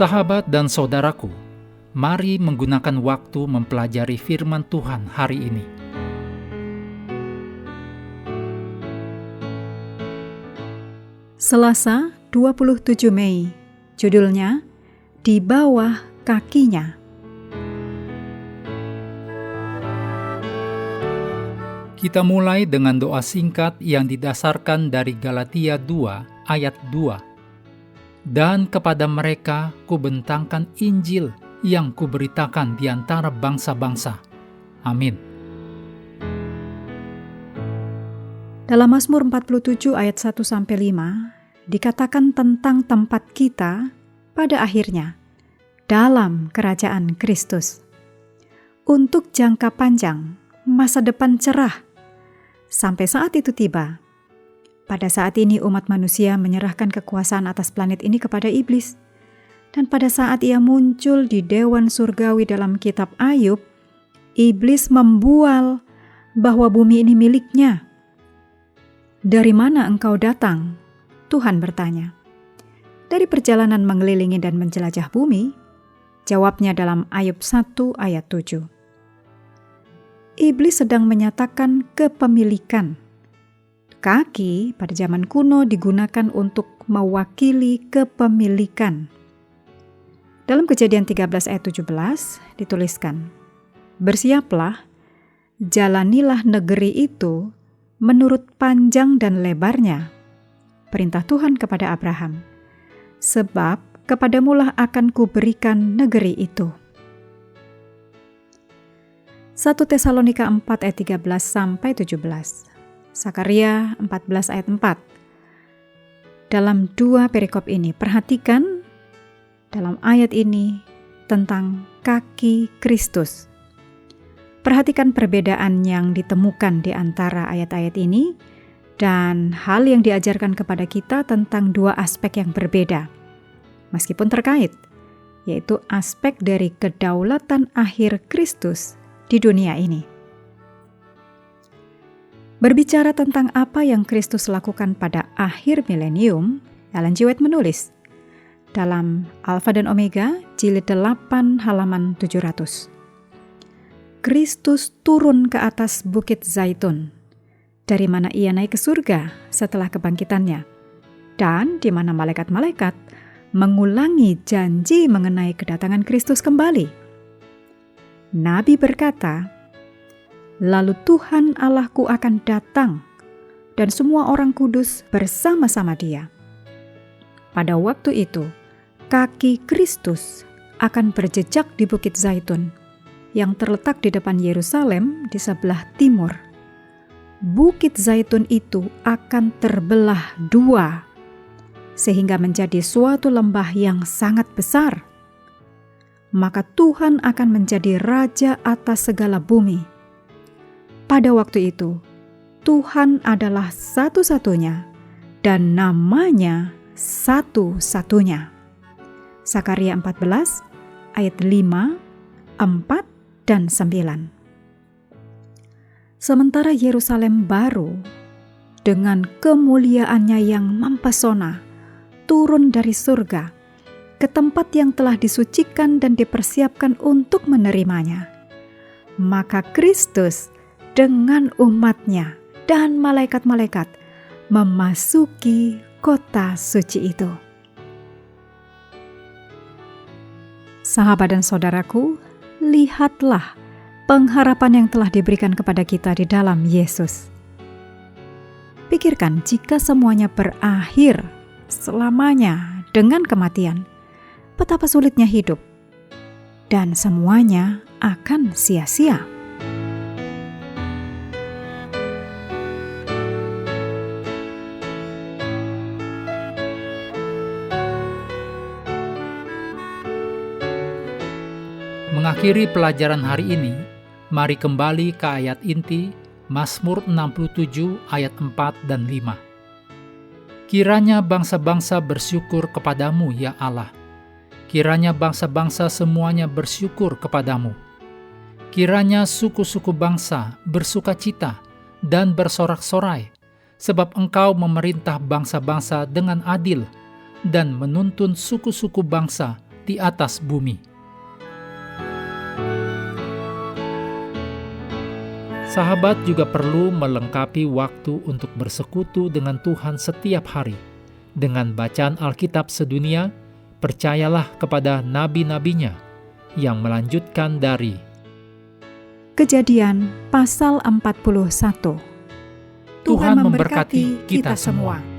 Sahabat dan saudaraku, mari menggunakan waktu mempelajari firman Tuhan hari ini. Selasa, 27 Mei. Judulnya, Di Bawah Kakinya. Kita mulai dengan doa singkat yang didasarkan dari Galatia 2 ayat 2. Dan kepada mereka kubentangkan Injil yang kuberitakan di antara bangsa-bangsa. Amin. Dalam Mazmur 47 ayat 1-5 dikatakan tentang tempat kita pada akhirnya dalam kerajaan Kristus. Untuk jangka panjang, masa depan cerah. Sampai saat itu tiba. Pada saat ini umat manusia menyerahkan kekuasaan atas planet ini kepada iblis. Dan pada saat ia muncul di Dewan Surgawi dalam kitab Ayub, iblis membual bahwa bumi ini miliknya. Dari mana engkau datang? Tuhan bertanya. Dari perjalanan mengelilingi dan menjelajah bumi, jawabnya dalam Ayub 1 ayat 7. Iblis sedang menyatakan kepemilikan. Kaki pada zaman kuno digunakan untuk mewakili kepemilikan. Dalam Kejadian 13 ayat 17 dituliskan, bersiaplah, jalanilah negeri itu menurut panjang dan lebarnya. Perintah Tuhan kepada Abraham. Sebab kepadamulah akan kuberikan negeri itu. 1 Tesalonika 4 ayat 13-17. Sakaria 14 ayat 4. Dalam dua perikop ini, perhatikan dalam ayat ini tentang kaki Kristus. Perhatikan perbedaan yang ditemukan di antara ayat-ayat ini dan hal yang diajarkan kepada kita tentang dua aspek yang berbeda, meskipun terkait, yaitu aspek dari kedaulatan akhir Kristus di dunia ini. Berbicara tentang apa yang Kristus lakukan pada akhir milenium, Ellen G. White menulis dalam Alfa dan Omega, jilid 8 halaman 700. Kristus turun ke atas Bukit Zaitun, dari mana ia naik ke surga setelah kebangkitannya, dan di mana malaikat-malaikat mengulangi janji mengenai kedatangan Kristus kembali. Nabi berkata, lalu Tuhan Allahku akan datang dan semua orang kudus bersama-sama Dia. Pada waktu itu, kaki Kristus akan berjejak di Bukit Zaitun yang terletak di depan Yerusalem di sebelah timur. Bukit Zaitun itu akan terbelah dua, sehingga menjadi suatu lembah yang sangat besar. Maka Tuhan akan menjadi raja atas segala bumi. Pada waktu itu, Tuhan adalah satu-satunya dan namanya satu-satunya. Sakaria 14 ayat 5, 4, dan 9. Sementara Yerusalem baru dengan kemuliaannya yang mempesona turun dari surga ke tempat yang telah disucikan dan dipersiapkan untuk menerimanya. Maka Kristus dengan umatnya dan malaikat-malaikat memasuki kota suci itu. Sahabat dan saudaraku, lihatlah pengharapan yang telah diberikan kepada kita di dalam Yesus. Pikirkan jika semuanya berakhir selamanya dengan kematian, betapa sulitnya hidup, dan semuanya akan sia-sia. Mengakhiri pelajaran hari ini, mari kembali ke ayat inti Mazmur 67 ayat 4 dan 5. Kiranya bangsa-bangsa bersyukur kepadamu, ya Allah. Kiranya bangsa-bangsa semuanya bersyukur kepadamu. Kiranya suku-suku bangsa bersukacita dan bersorak-sorai, sebab Engkau memerintah bangsa-bangsa dengan adil dan menuntun suku-suku bangsa di atas bumi. Sahabat juga perlu melengkapi waktu untuk bersekutu dengan Tuhan setiap hari. Dengan bacaan Alkitab sedunia, percayalah kepada nabi-nabinya yang melanjutkan dari Kejadian pasal 41. Tuhan memberkati kita semua.